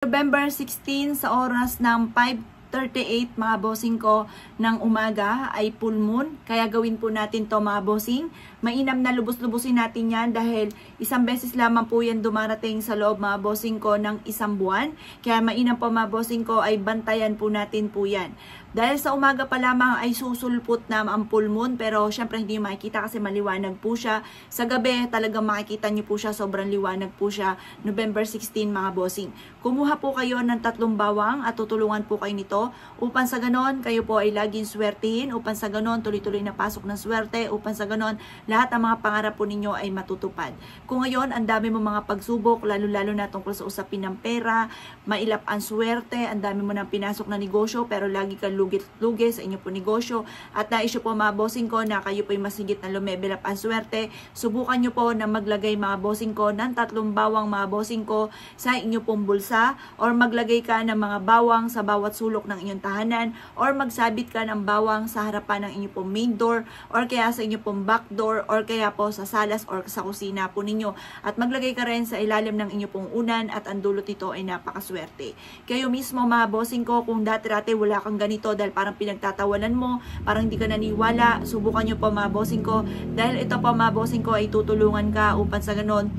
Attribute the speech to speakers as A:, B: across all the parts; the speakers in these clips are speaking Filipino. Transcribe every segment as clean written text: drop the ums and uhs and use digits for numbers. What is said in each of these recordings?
A: November 16 sa oras ng 5:38 mga bossing ko ng umaga ay full moon. Kaya gawin po natin to mga bossing. Mainam na lubos-lubusin natin yan dahil isang beses lamang po yan dumarating sa loob mga bossing ko ng isang buwan. Kaya mainam po mga bossing ko ay bantayan po natin po yan. Dahil sa umaga pa lamang ay susulpot na ang full moon pero syempre hindi nyo makikita kasi maliwanag po siya. Sa gabi talagang makikita nyo po siya, sobrang liwanag po siya. November 16 mga bossing. Kumuha po kayo ng 3 bawang at tutulungan po kayo nito upang sa ganon kayo po ay laging swertihin, upang sa ganon tuloy-tuloy na pasok ng swerte, upang sa ganon lahat ng mga pangarap po ninyo ay matutupad. Kung ngayon ang dami mo mga pagsubok, lalo-lalo na tungkol sa usapin ng pera, mailap ang swerte, ang dami mo nang pinasok na negosyo pero lagi kang lugit sa inyo po negosyo at naisyo po mga bossing ko na kayo po ay masigit na lumebel up ang swerte, subukan nyo po na maglagay mga bossing ko ng 3 bawang mga bossing ko sa inyo pong bulsa or maglagay ka ng mga bawang sa bawat sulok ng inyong tahanan or magsabit ka ng bawang sa harapan ng inyo pong main door or kaya sa inyo pong back door or kaya po sa salas or sa kusina po ninyo at maglagay ka rin sa ilalim ng inyo pong unan at ang dulot nito ay napakaswerte. Kayo mismo mga bossing ko, kung dati-dati wala kang ganito dahil parang pinagtatawanan mo, parang hindi ka naniwala, subukan nyo po mga bossing ko dahil ito po mga bossing ko ay tutulungan ka upang sa ganon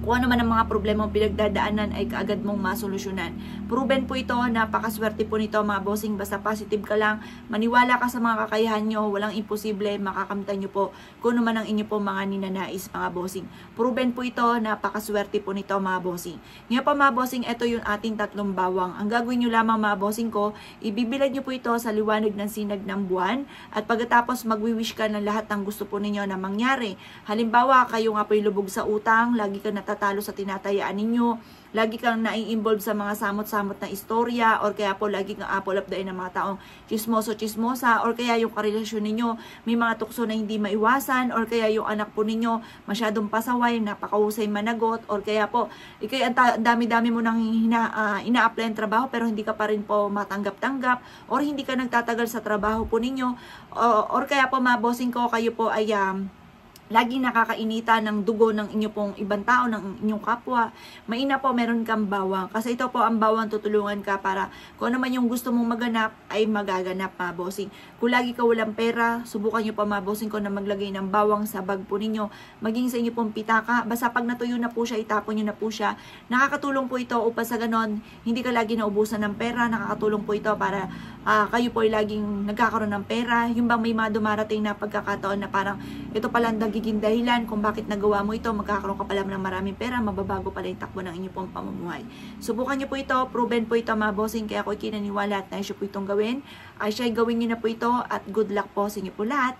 A: kung ano man ang mga problema mong pinagdadaanan ay kaagad mong masolusyonan. Proven po ito, napakaswerte po nito mga bossing, basta positive ka lang, maniwala ka sa mga kakayahan nyo, walang imposible, makakamtan nyo po kung ano man ang inyo po mga ninanais mga bossing. Proven po ito, napakaswerte po nito mga bossing. Ngayon po mga bossing, ito yung ating 3 bawang. Ang gagawin nyo lamang mga bossing ko, ibibilad nyo po ito sa liwanag ng sinag ng buwan at pagkatapos magwi-wish ka ng lahat ng gusto po ninyo na mangyari. Halimbawa, kayo nga po yung lubog sa utang, lagi ka natatalo sa tinatayaan ninyo, lagi kang nai-involve sa mga samot-samot na istorya, or kaya po lagi kang apple of the eye ng mga taong chismoso-chismosa, or kaya yung karelasyon ninyo may mga tukso na hindi maiwasan, or kaya yung anak po ninyo masyadong pasaway, napakahusay managot, or kaya po ikay ang dami-dami mo nang ina-apply ang trabaho pero hindi ka pa rin po matanggap-tanggap, or hindi ka nagtatagal sa trabaho po ninyo, or kaya po mga bossing ko, kayo po ay laging nakakainita ng dugo ng inyo pong ibang tao, ng inyong kapwa. Maina po, meron kang bawang. Kasi ito po, ang bawang tutulungan ka para kung ano man yung gusto mong maganap, ay magaganap mga bossing. Kung lagi ka walang pera, subukan nyo pa mga bossing ko na maglagay ng bawang sa bag po ninyo. Maging sa inyo pong pitaka. Basta pag natuyo na po siya, itapon nyo na po siya. Nakakatulong po ito upang sa ganon, hindi ka lagi naubusan ng pera. Nakakatulong po ito para kayo po ay laging nagkakaroon ng pera. Yung bang may mga dumarating na pagkakataon na parang ito pala ang nagiging dahilan kung bakit nagawa mo ito, magkakaroon ka pala ng maraming pera, mababago pala yung takbo ng inyo pong pamumuhay. Subukan nyo po ito, proven po ito mga bossing, kaya ako'y kinaniwala at naisyo po itong gawin. Ay siya gawin nyo na po ito at good luck po sa inyo po lahat.